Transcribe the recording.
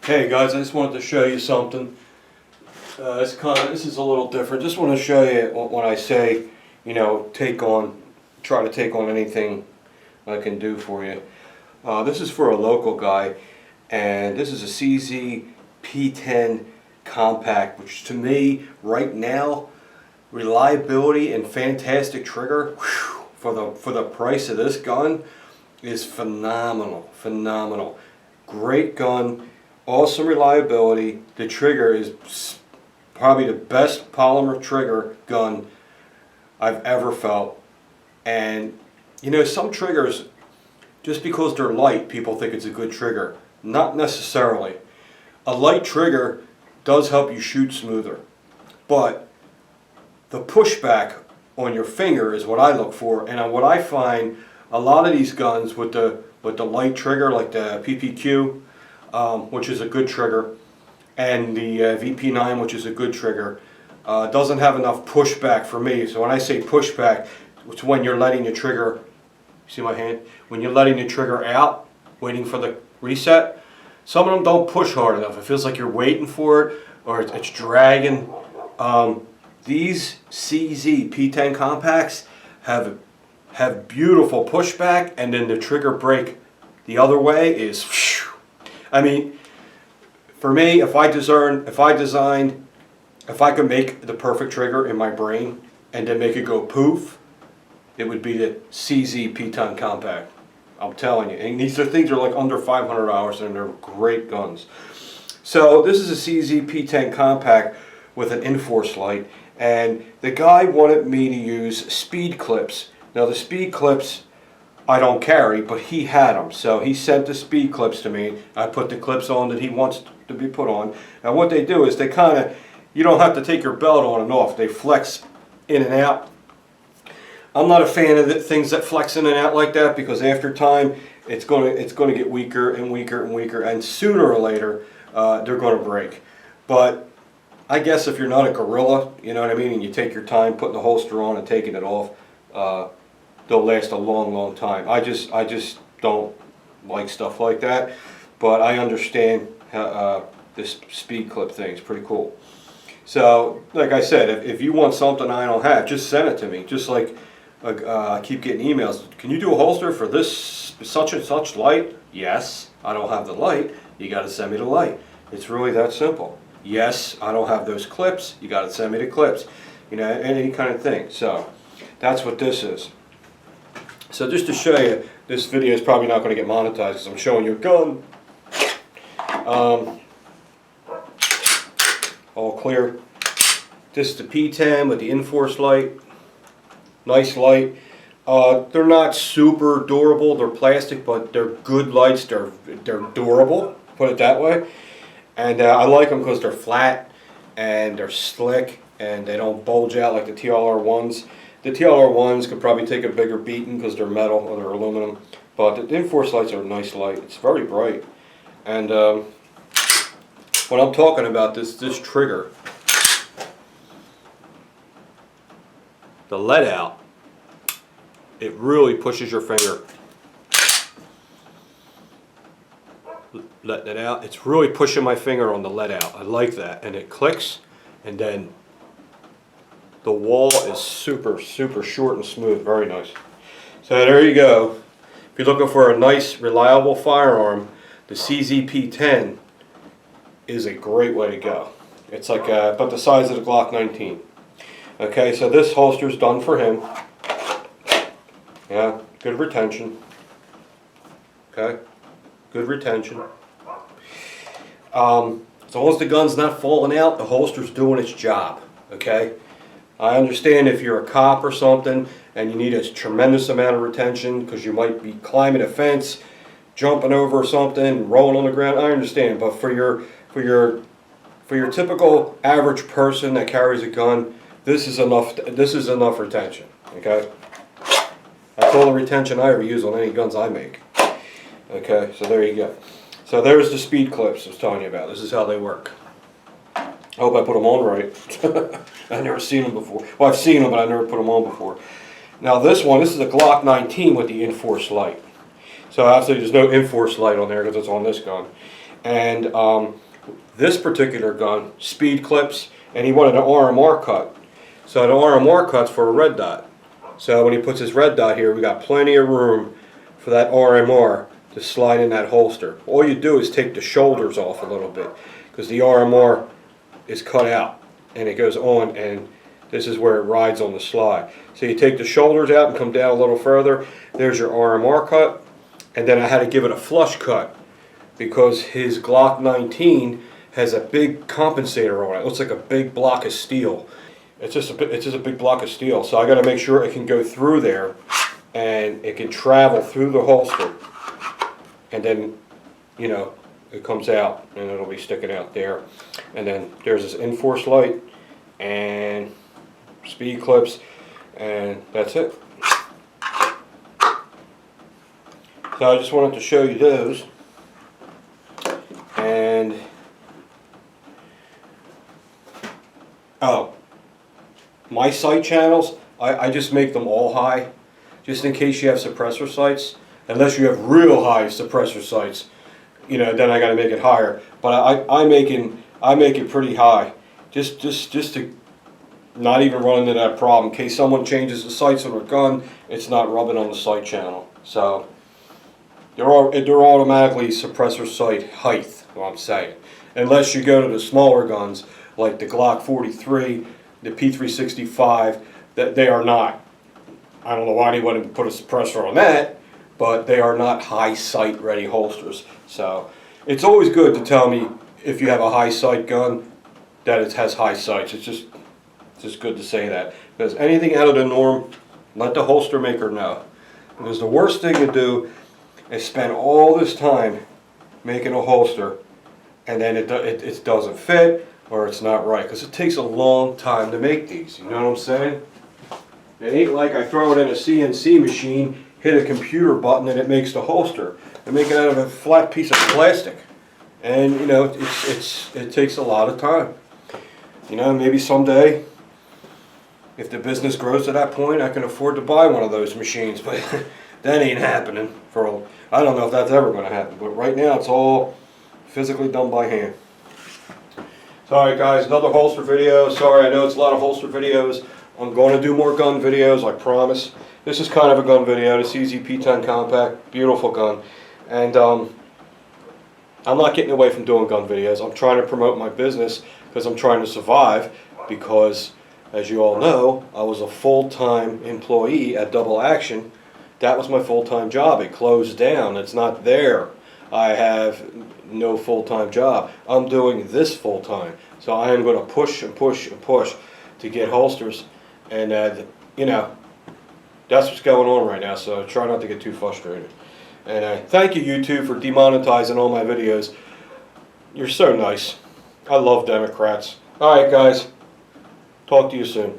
Hey guys, I just wanted to show you something. This is a little different. Just want to show you when I say, try to take on anything I can do for you. This is for a local guy, and this is a CZ P10 compact, which to me right now, reliability and fantastic trigger, for the price of this gun is phenomenal. Phenomenal. Great gun. Awesome reliability. The trigger is probably the best polymer trigger gun I've ever felt. And some triggers, just because they're light, people think it's a good trigger. Not necessarily. A light trigger does help you shoot smoother, but the pushback on your finger is what I look for. And what I find, a lot of these guns with the light trigger, like the PPQ, which is a good trigger, and the VP9, which is a good trigger, doesn't have enough pushback for me. So when I say pushback, it's when you're letting the trigger, see my hand? When you're letting the trigger out, waiting for the reset, some of them don't push hard enough. It feels like you're waiting for it, or it's dragging. These CZ P10 compacts have beautiful pushback, and then the trigger break the other way is, I mean, for me, if I could make the perfect trigger in my brain and then make it go poof, it would be the CZ P10 compact. I'm telling you. And these things are like under $500 and they're great guns. So this is a CZ P10 compact with an Inforce light, and the guy wanted me to use speed clips. Now the speed clips I don't carry, but he had them, so he sent the speed clips to me. I put the clips on that he wants to be put on. Now what they do is they you don't have to take your belt on and off. They flex in and out. I'm not a fan of things that flex in and out like that, because after time it's going to get weaker and weaker and weaker, and sooner or later they're going to break. But I guess if you're not a gorilla, you know what I mean, and you take your time putting the holster on and taking it off, they'll last a long time. I just don't like stuff like that, but I understand this speed clip thing is pretty cool. So like I said, if you want something I don't have, just send it to me. Just like I keep getting emails, can you do a holster for this such and such light? Yes, I don't have the light, you got to send me the light. It's really that simple. Yes, I don't have those clips, you got to send me the clips. Any kind of thing. So that's what this is. So just to show you, this video is probably not going to get monetized because I'm showing you a gun. All clear. This is the P10 with the Inforce light. Nice light. They're not super durable. They're plastic, but they're good lights. They're durable, put it that way. And I like them because they're flat and they're slick and they don't bulge out like the TLR1s. The TLR1s could probably take a bigger beating because they're metal or they're aluminum, but the Inforce lights are a nice light. It's very bright. And when I'm talking about this trigger, the let out, it really pushes your finger. Letting it out, it's really pushing my finger on the let out. I like that, and it clicks, and then the wall is super short and smooth. Very nice. So there you go. If you're looking for a nice, reliable firearm, the CZ P10 is a great way to go. It's like about the size of the Glock 19. Okay, so this holster's done for him. Yeah, good retention. Okay, good retention. As long as the gun's not falling out, the holster's doing its job. Okay. I understand if you're a cop or something and you need a tremendous amount of retention because you might be climbing a fence, jumping over something, rolling on the ground. I understand, but for your typical average person that carries a gun, this is enough. This is enough retention. Okay, that's all the retention I ever use on any guns I make. Okay, so there you go. So there's the speed clips I was telling you about. This is how they work. I hope I put them on right. I've never seen them before. Well, I've seen them, but I never put them on before. Now this is a Glock 19 with the Inforce light. So obviously there's no Inforce light on there because it's on this gun. And this particular gun, speed clips, and he wanted an RMR cut. So the RMR cut's for a red dot. So when he puts his red dot here, we got plenty of room for that RMR to slide in that holster. All you do is take the shoulders off a little bit, because the RMR is cut out and it goes on, and this is where it rides on the slide. So you take the shoulders out and come down a little further. There's your RMR cut. And then I had to give it a flush cut because his Glock 19 has a big compensator on it. It looks like a big block of steel. It's just a big block of steel. So I got to make sure it can go through there and it can travel through the holster. And then, you know, it comes out and it'll be sticking out there. And then there's this enforce light and speed clips, and that's it. So I just wanted to show you those. And oh, my sight channels, I just make them all high, just in case you have suppressor sights. Unless you have real high suppressor sights, you know, then I got to make it higher. But I make it pretty high, just to not even run into that problem. In case someone changes the sights on a gun, it's not rubbing on the sight channel. So they're automatically suppressor sight height, what I'm saying. Unless you go to the smaller guns like the Glock 43, the P365, that they are not. I don't know why they wouldn't put a suppressor on that, but they are not high sight ready holsters. So it's always good to tell me if you have a high sight gun that it has high sights. It's just good to say that, because anything out of the norm, let the holster maker know. Because the worst thing to do is spend all this time making a holster and then it doesn't fit or it's not right, because it takes a long time to make these. You know what I'm saying? It ain't like I throw it in a CNC machine, hit a computer button, and it makes the holster. I make it out of a flat piece of plastic, and you know it takes a lot of time. You know, maybe someday, if the business grows to that point, I can afford to buy one of those machines, but that ain't happening for I don't know if that's ever going to happen. But right now, it's all physically done by hand. So, alright guys, another holster video. Sorry, I know it's a lot of holster videos. I'm going to do more gun videos, I promise. This is kind of a gun video, the CZ P10 Compact, beautiful gun. And I'm not getting away from doing gun videos. I'm trying to promote my business because I'm trying to survive, because, as you all know, I was a full-time employee at Double Action. That was my full-time job. It closed down. It's not there. I have no full-time job. I'm doing this full-time. So I am going to push and push and push to get holsters. And, you know, that's what's going on right now. So try not to get too frustrated. And thank you, YouTube, for demonetizing all my videos. You're so nice. I love Democrats. Alright, guys. Talk to you soon.